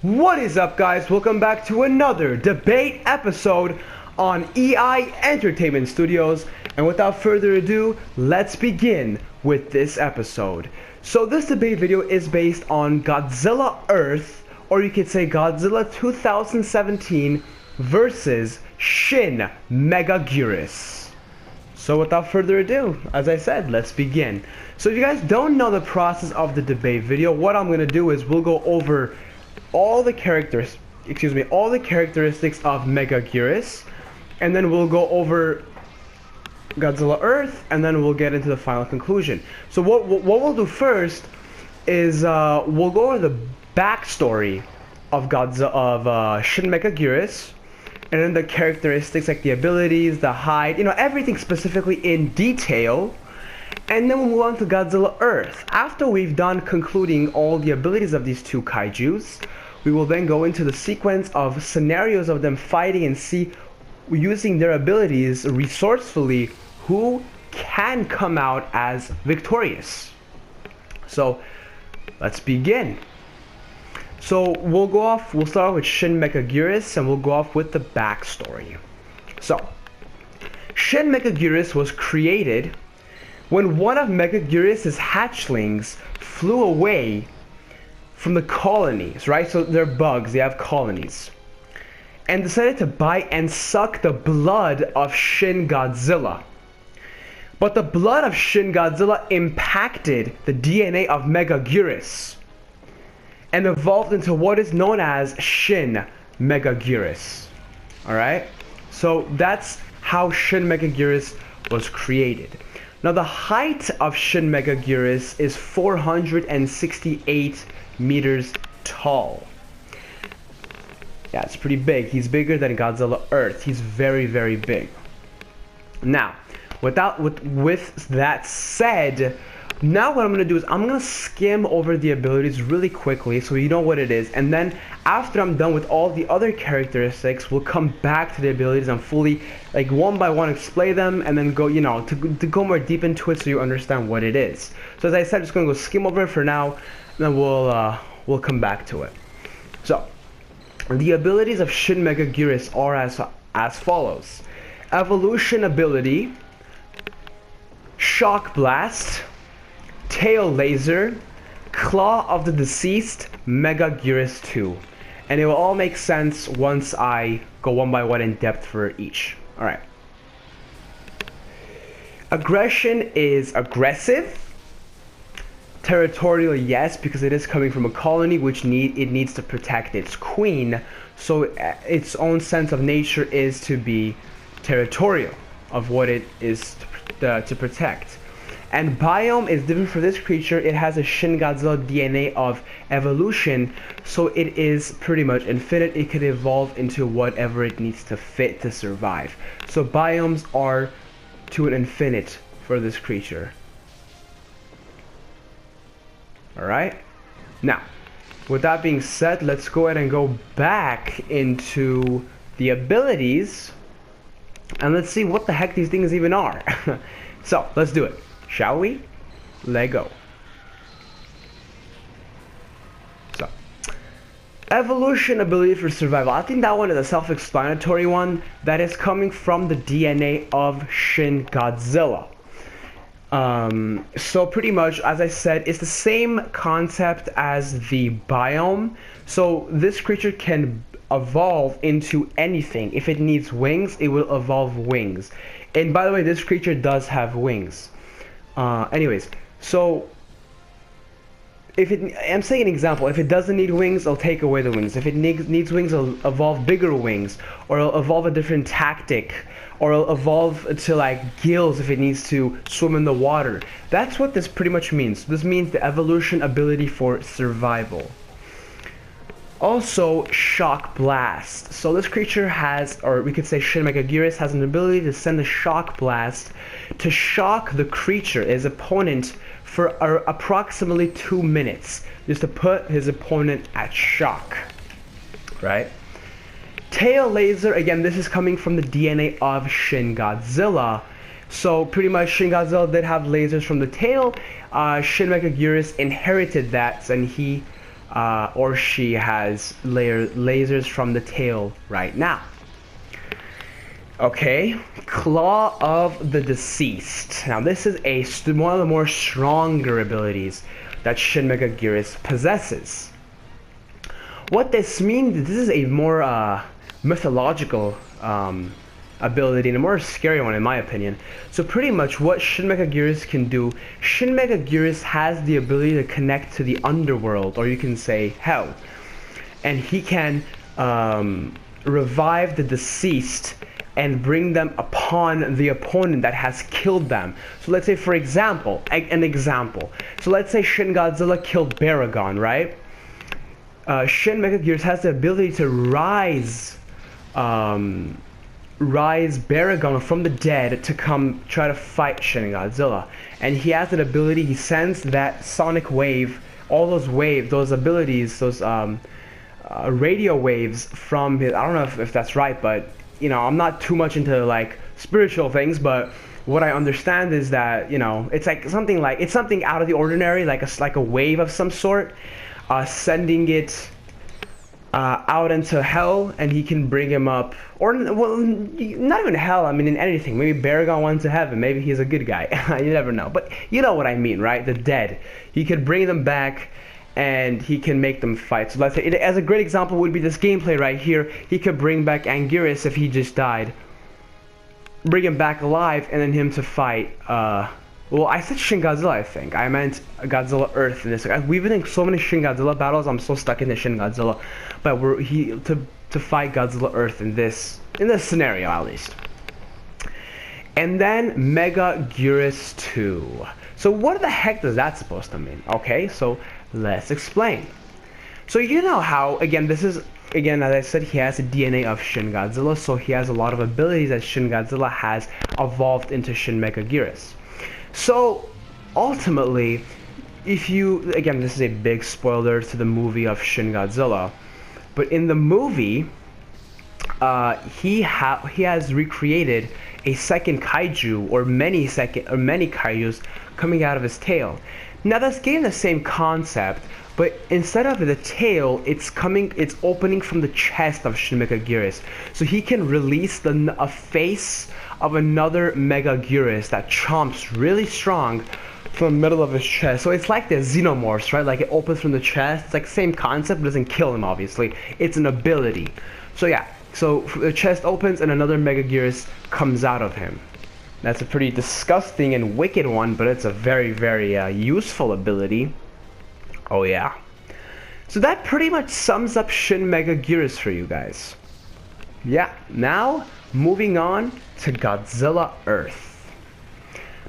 What is up, guys? Welcome back to another debate episode on EI Entertainment Studios. And without further ado, let's begin with this episode. So this debate video is based on Godzilla Earth, or you could say Godzilla 2017 versus Shin Megaguirus. So without further ado, as I said, let's begin. So if you guys don't know the process of the debate video, what I'm going to do is we'll go over all the characteristics of Megagurius, and then we'll go over Godzilla Earth, and then we'll get into the final conclusion. So what we'll do first is we'll go over the backstory of Shin Megaguirus, and then the characteristics like the abilities, the height, everything specifically in detail. And then we'll move on to Godzilla Earth. After we've done concluding all the abilities of these two kaijus, we will then go into the sequence of scenarios of them fighting and see, using their abilities resourcefully, who can come out as victorious. So let's begin. So we'll start off with Shin Megaguirus, and we'll go off with the backstory. So Shin Megaguirus was created when one of Megagurius' hatchlings flew away from the colonies, right? So they're bugs, they have colonies, and decided to bite and suck the blood of Shin Godzilla. But the blood of Shin Godzilla impacted the DNA of Megagurius and evolved into what is known as Shin Megaguirus. Alright? So that's how Shin Megaguirus was created. Now the height of Shin Megaguirus is 468 meters tall. Yeah, it's pretty big. He's bigger than Godzilla Earth. He's very, very big. Now, with that said, now what I'm going to do is I'm going to skim over the abilities really quickly so you know what it is, and then after I'm done with all the other characteristics, we'll come back to the abilities and fully, like, one by one explain them, and then go, to go more deep into it so you understand what it is. So as I said, I'm just going to go skim over it for now, and then we'll come back to it. So the abilities of Shin Megaguirus are as follows: evolution ability, shock blast, tail laser, claw of the deceased, Megagurius 2. And it will all make sense once I go one by one in depth for each. Alright. Aggression is aggressive. Territorial, yes, because it is coming from a colony which it needs to protect its queen. So its own sense of nature is to be territorial of what it is to protect. And Biome is different for this creature. It has a Shin Godzilla DNA of evolution, so it is pretty much infinite. It could evolve into whatever it needs to fit to survive. So biomes are to an infinite for this creature. Alright? Now, with that being said, let's go ahead and go back into the abilities, and let's see what the heck these things even are. So, let's do it. Shall we? Let go. So, evolution ability for survival. I think that one is a self-explanatory one that is coming from the DNA of Shin Godzilla. So pretty much, as I said, it's the same concept as the biome. So this creature can evolve into anything. If it needs wings, it will evolve wings. And by the way, this creature does have wings. Anyways, so I'm saying an example. If it doesn't need wings, I'll take away the wings. If it needs wings, I'll evolve bigger wings, or I'll evolve a different tactic, or I'll evolve to like gills if it needs to swim in the water. That's what this pretty much means. This means the evolution ability for survival. Also, shock blast. So this creature has, or we could say Shin Megaguirus has an ability to send a shock blast to shock the creature, his opponent, for approximately 2 minutes, just to put his opponent at shock, right? Tail laser, again, this is coming from the DNA of Shin Godzilla. So pretty much Shin Godzilla did have lasers from the tail. Shin Megaguirus inherited that, and he or she has lasers from the tail right now. Okay, Claw of the Deceased. Now this is one of the more stronger abilities that Shin Megaguirus possesses. What this means, this is a more mythological ability, and a more scary one in my opinion. So pretty much what Shin Megaguirus can do, Shin Megaguirus has the ability to connect to the underworld, or you can say hell. And he can revive the deceased and bring them upon the opponent that has killed them. So let's say, for example, an example. So let's say Shin Godzilla killed Baragon, right? Shin Megaguirus has the ability to rise Baragon from the dead to come try to fight Shin Godzilla. And he has that ability, he sends that sonic wave, all those waves, those abilities, those radio waves from his, I don't know if that's right, but you know, I'm not too much into like spiritual things, but what I understand is that, you know, it's something out of the ordinary, like a wave of some sort, sending it out into hell, and he can bring him up, or well, not even hell, I mean in anything. Maybe Baragon went to heaven, maybe he's a good guy. You never know, but you know what I mean, right? The dead, he could bring them back and he can make them fight. So let's say, as a great example would be this gameplay right here. He could bring back Anguirus if he just died, bring him back alive, and then him to fight well, I said Shin Godzilla, I think. I meant Godzilla Earth in this. We've been in so many Shin Godzilla battles, I'm so stuck in the Shin Godzilla. But to fight Godzilla Earth in this scenario at least. And then Megagurius 2. So what the heck does that supposed to mean? Okay, so let's explain. So you know how, again, as I said, he has the DNA of Shin Godzilla, so he has a lot of abilities that Shin Godzilla has evolved into Shin Megaguirus. So ultimately, this is a big spoiler to the movie of Shin Godzilla, but in the movie, he has recreated a second kaiju, or many kaijus coming out of his tail. Now that's getting the same concept, but instead of the tail, it's opening from the chest of Shin Megaguirus, so he can release a face of another Megagurius that chomps really strong from the middle of his chest. So it's like the xenomorphs, right? Like it opens from the chest. It's like the same concept, but doesn't kill him, obviously. It's an ability. So yeah, so the chest opens and another Megagurius comes out of him. That's a pretty disgusting and wicked one, but it's a very, very useful ability. Oh yeah. So that pretty much sums up Shin Megaguirus for you guys. Yeah, now moving on to Godzilla Earth.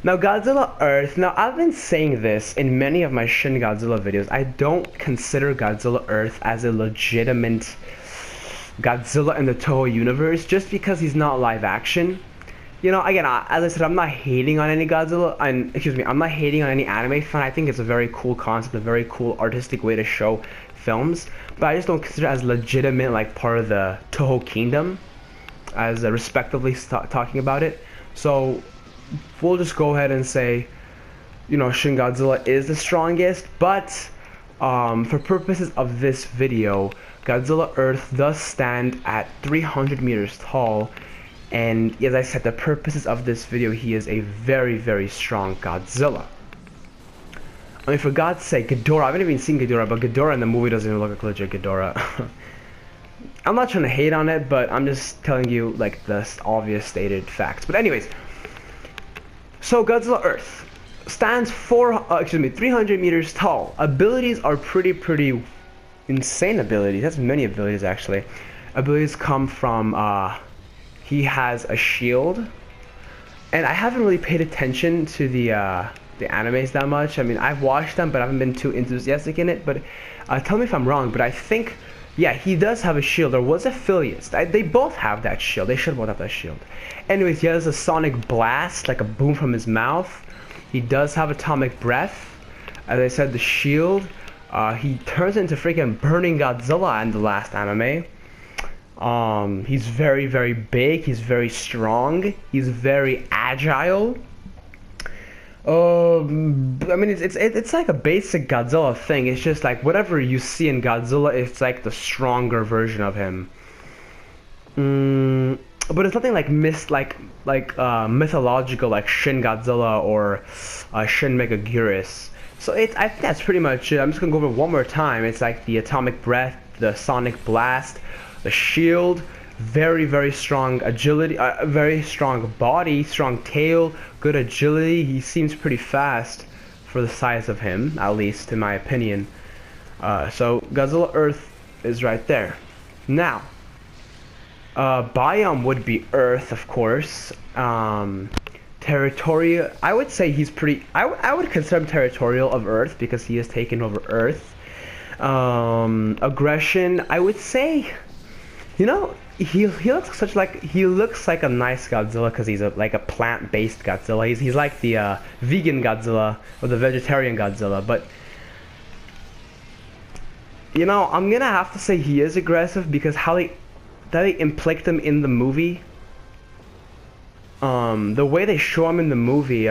Now Godzilla Earth, I've been saying this in many of my Shin Godzilla videos. I don't consider Godzilla Earth as a legitimate Godzilla in the Toho universe, just because he's not live action. You know, again, as I said, I'm not hating on any I'm not hating on any anime fan. I think it's a very cool concept, a very cool artistic way to show films, but I just don't consider it as legitimate, like part of the Toho kingdom, as respectively talking about it. So we'll just go ahead and say, you know, Shin Godzilla is the strongest, but for purposes of this video, Godzilla Earth does stand at 300 meters tall, and as I said, the purposes of this video, he is a very, very strong Godzilla. I mean, for God's sake, Ghidorah, I haven't even seen Ghidorah, but Ghidorah in the movie doesn't even look like legit Ghidorah. I'm not trying to hate on it, but I'm just telling you like the obvious stated facts. But anyways, so Godzilla Earth stands 300 meters tall. Abilities are pretty insane abilities. That's many abilities actually. Abilities come from he has a shield, and I haven't really paid attention to the animes that much. I mean, I've watched them, but I haven't been too enthusiastic in it. But tell me if I'm wrong, but I think, yeah, he does have a shield, or was Affiliates. They both have that shield. They should both have that shield. Anyways, he has a sonic blast, like a boom from his mouth. He does have atomic breath. As I said, the shield. He turns into freaking Burning Godzilla in the last anime. He's very, very big. He's very strong. He's very agile. I mean, it's like a basic Godzilla thing. It's just like whatever you see in Godzilla, it's like the stronger version of him. But it's nothing like mythological like Shin Godzilla or Shin Megaguirus. So I think that's pretty much it. I'm just gonna go over it one more time. It's like the atomic breath, the sonic blast, the shield, very very strong agility, very strong body, strong tail, good agility. He seems pretty fast for the size of him, at least in my opinion. So Godzilla Earth is right there. Now, Biome would be Earth, of course. Territorial, I would say he's pretty. I would consider him territorial of Earth because he has taken over Earth. Aggression, I would say, you know, he looks like a nice Godzilla because he's like a plant-based Godzilla. He's like the vegan Godzilla or the vegetarian Godzilla, but you know, I'm gonna have to say he is aggressive because how they inflict him in the movie. The way they show him in the movie,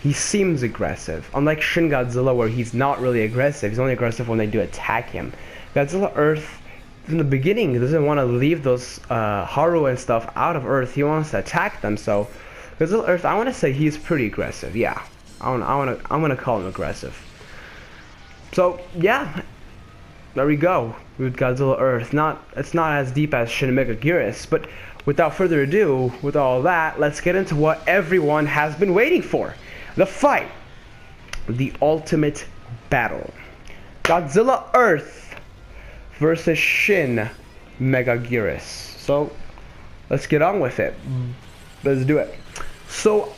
he seems aggressive. Unlike Shin Godzilla, where he's not really aggressive. He's only aggressive when they do attack him. Godzilla Earth, in the beginning, he doesn't want to leave those Haru and stuff out of Earth. He wants to attack them. So, Godzilla Earth, I want to say he's pretty aggressive. Yeah, I'm gonna call him aggressive. So yeah, there we go with Godzilla Earth. It's not as deep as Shin Megaguirus, but without further ado, with all that, let's get into what everyone has been waiting for. The fight. The ultimate battle. Godzilla Earth versus Shin Megaguirus. So, let's get on with it. Let's do it. So,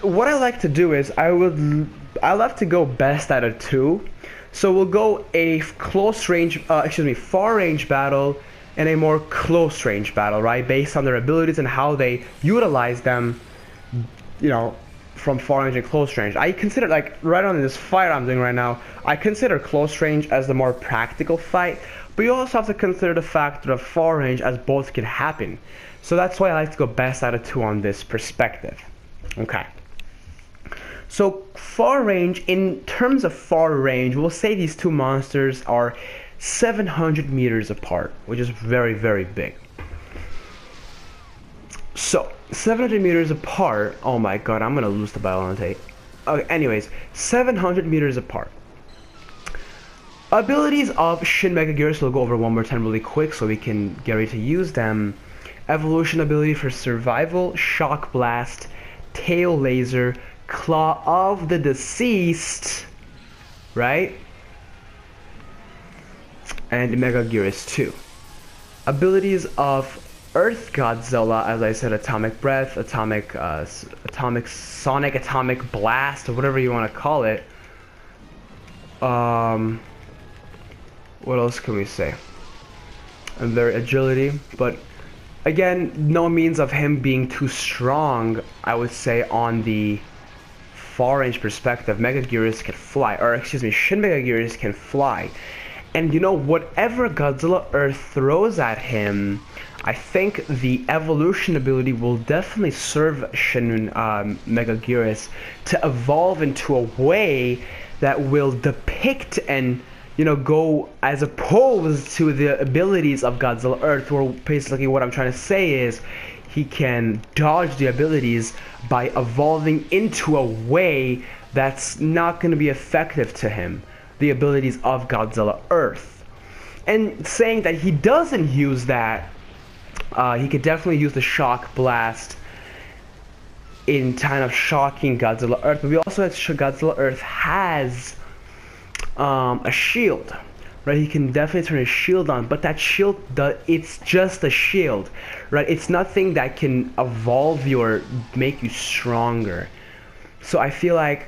what I like to do is, I love to go best out of two. So we'll go a far range battle and a more close range battle, right? Based on their abilities and how they utilize them, you know, from far range and close range. I consider, like, right on this fight I'm doing right now, I consider close range as the more practical fight, but you also have to consider the factor of far range, as both can happen. So that's why I like to go best out of two on this perspective. Okay. So far range, in terms of far range, we'll say these two monsters are 700 meters apart, which is very, very big. So 700 meters apart, oh my god, I'm gonna lose the battle on tape. Okay, anyways, 700 meters apart. Abilities of Shin Megaguirus, we'll go over one more time really quick so we can get ready to use them. Evolution ability for survival, shock blast, tail laser, claw of the deceased, right? And Megagurius 2. Abilities of Earth Godzilla, as I said, atomic breath, atomic sonic, atomic blast, or whatever you want to call it. What else can we say? And their agility, but again, no means of him being too strong. I would say on the far range perspective, Megagurius can fly, or excuse me, Shin Megaguirus can fly. And you know, whatever Godzilla Earth throws at him, I think the evolution ability will definitely serve Shin Megaguirus to evolve into a way that will depict and, you know, go as opposed to the abilities of Godzilla Earth, where basically what I'm trying to say is he can dodge the abilities by evolving into a way that's not going to be effective to him, the abilities of Godzilla Earth. And saying that he doesn't use that, he could definitely use the shock blast in kind of shocking Godzilla Earth, but we also have Godzilla Earth has a shield, right? He can definitely turn his shield on, but that shield, it's just a shield, right? It's nothing that can evolve you or make you stronger. So I feel like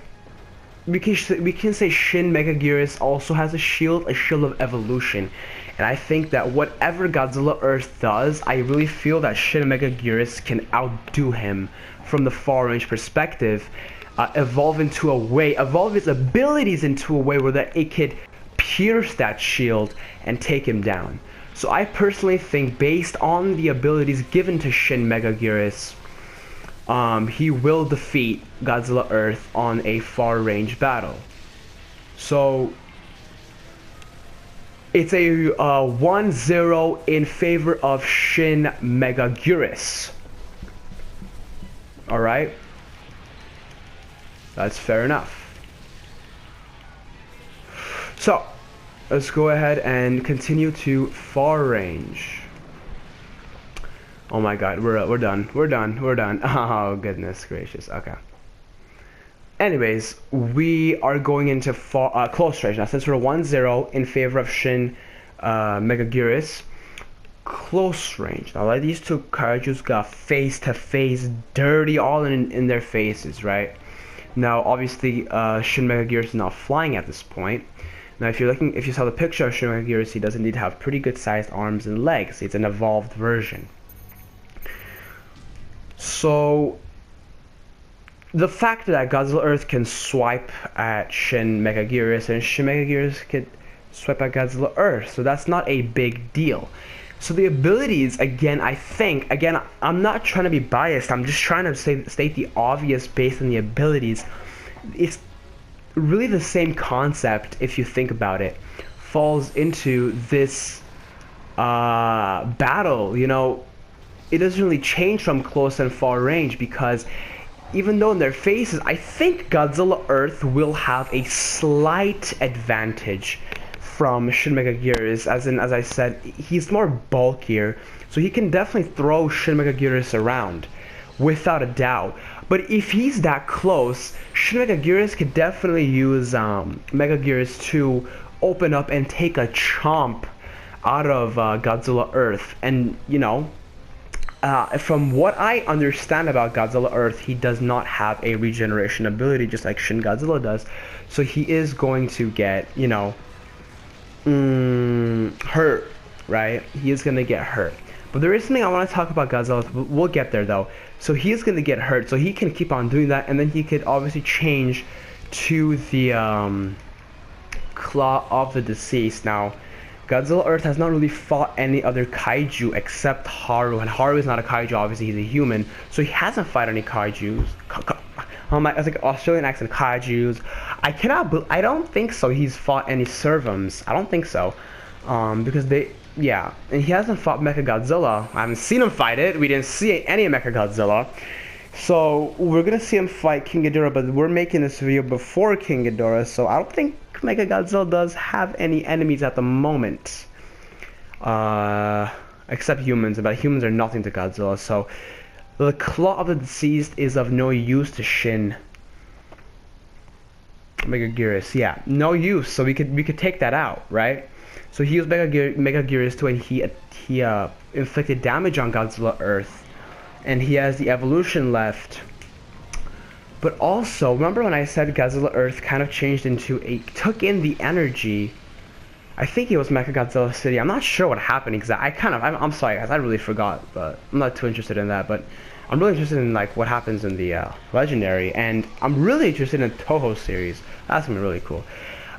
we can say Shin Megaguirus also has a shield of evolution. And I think that whatever Godzilla Earth does, I really feel that Shin Megaguirus can outdo him from the far range perspective, evolve his abilities into a way where that it could pierce that shield and take him down. So I personally think, based on the abilities given to Shin Megaguirus, he will defeat Godzilla Earth on a far-range battle. So it's a 1-0 in favor of Shin Megaguirus. Alright? That's fair enough. So, let's go ahead and continue to far range. Oh my god, we're done. We're done. Oh, goodness gracious. Okay. Anyways, we are going into close range. Now, since we're 1-0 in favor of Shin Megaguirus, close range. Now, like, these two kaijus got face-to-face dirty all in their faces, right? Now, obviously, Shin Megaguirus is not flying at this point. Now, if you saw the picture of Shin Megaguirus, he does indeed have pretty good-sized arms and legs. It's an evolved version. So, the fact that Godzilla Earth can swipe at Shin Megaguirus and Shin Megaguirus could swipe at Godzilla Earth, so that's not a big deal. So the abilities, again, I'm not trying to be biased, I'm just trying to state the obvious based on the abilities. It's really the same concept, if you think about it, falls into this battle. You know, it doesn't really change from close and far range, because even though in their faces, I think Godzilla Earth will have a slight advantage from Shin Megaguirus, as I said, he's more bulkier, so he can definitely throw Shin Megaguirus around, without a doubt. But if he's that close, Shin Megaguirus could definitely use Megaguirus to open up and take a chomp out of Godzilla Earth. And, you know, from what I understand about Godzilla Earth, he does not have a regeneration ability, just like Shin Godzilla does. So he is going to get, you know, hurt, right? He is going to get hurt. But there is something I want to talk about Godzilla. We'll get there, though. So he is going to get hurt, so he can keep on doing that, and then he could obviously change to the Claw of the Deceased. Now, Godzilla Earth has not really fought any other kaiju except Haru, and Haru is not a kaiju, obviously he's a human, so he hasn't fought any kaijus. It's like Australian accent, kaijus. I don't think so he's fought any servums. I don't think so. Because yeah, and he hasn't fought Mechagodzilla. I haven't seen him fight it. We didn't see any Mechagodzilla. So we're gonna see him fight King Ghidorah, but we're making this video before King Ghidorah, so I don't think Mechagodzilla does have any enemies at the moment. Except humans, but humans are nothing to Godzilla, so the Claw of the Deceased is of no use to Shin Megaguirus. Yeah, no use, so we could take that out, right? So he used Megaguirus too, and he inflicted damage on Godzilla Earth, and he has the evolution left. But also, remember when I said Godzilla Earth kind of changed into took in the energy? I think it was Mechagodzilla City. I'm not sure what happened exactly. I'm sorry guys, I really forgot, but I'm not too interested in that. But I'm really interested in like what happens in the Legendary, and I'm really interested in the Toho series. That's gonna be really cool.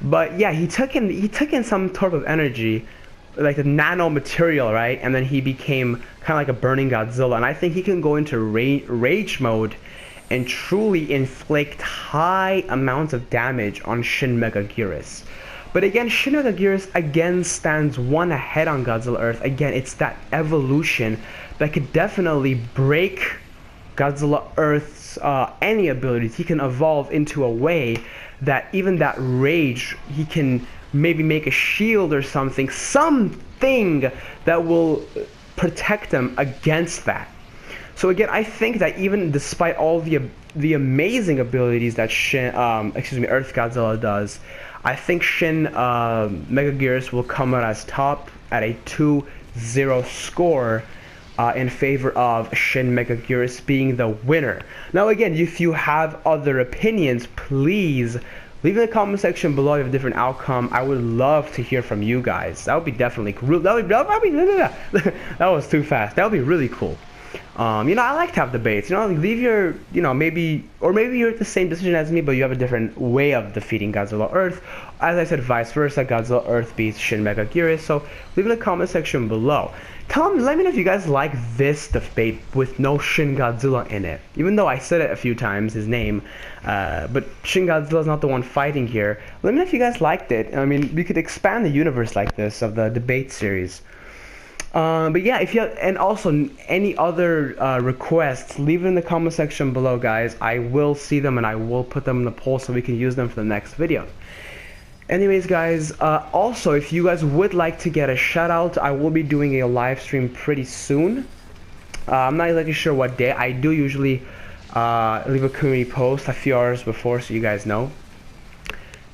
But yeah, he took in some type of energy, like the nano material, right? And then he became kind of like a burning Godzilla. And I think he can go into rage mode and truly inflict high amounts of damage on Shin Megaguirus. But again, Shin Megaguirus again stands one ahead on Godzilla Earth. Again, it's that evolution that could definitely break Godzilla Earth's any abilities. He can evolve into a way that even that rage, he can maybe make a shield or something that will protect them against that. So again, I think that even despite all the amazing abilities that Earth Godzilla does, I think Shin Megaguirus will come out as top at a 2-0 score in favor of Shin Megaguirus being the winner. Now again, if you have other opinions, please leave in the comment section below. You have a different outcome. I would love to hear from you guys. That would be definitely cool. That was too fast. That would be really cool. You know, I like to have debates. You know, leave your, you know, maybe you're the same decision as me, but you have a different way of defeating Godzilla Earth. As I said, vice versa, Godzilla Earth beats Shin Megaguirus. So leave in the comment section below. Let me know if you guys like this debate with no Shin Godzilla in it. Even though I said it a few times, his name, but Shin Godzilla is not the one fighting here. Let me know if you guys liked it. I mean, we could expand the universe like this of the debate series. But yeah, if you have, and also any other requests, leave it in the comment section below, guys. I will see them and I will put them in the poll so we can use them for the next video. Anyways, guys, also if you guys would like to get a shout out, I will be doing a live stream pretty soon. I'm not exactly sure what day. I do usually leave a community post a few hours before so you guys know.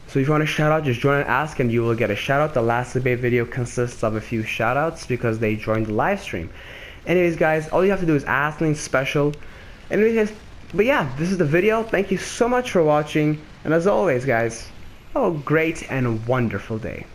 So if you want a shout out, just join and ask and you will get a shout out. The last debate video consists of a few shout outs because they joined the live stream. Anyways, guys, all you have to do is ask, nothing special. Anyways, guys, but yeah, this is the video. Thank you so much for watching. And as always, guys, have a great and wonderful day.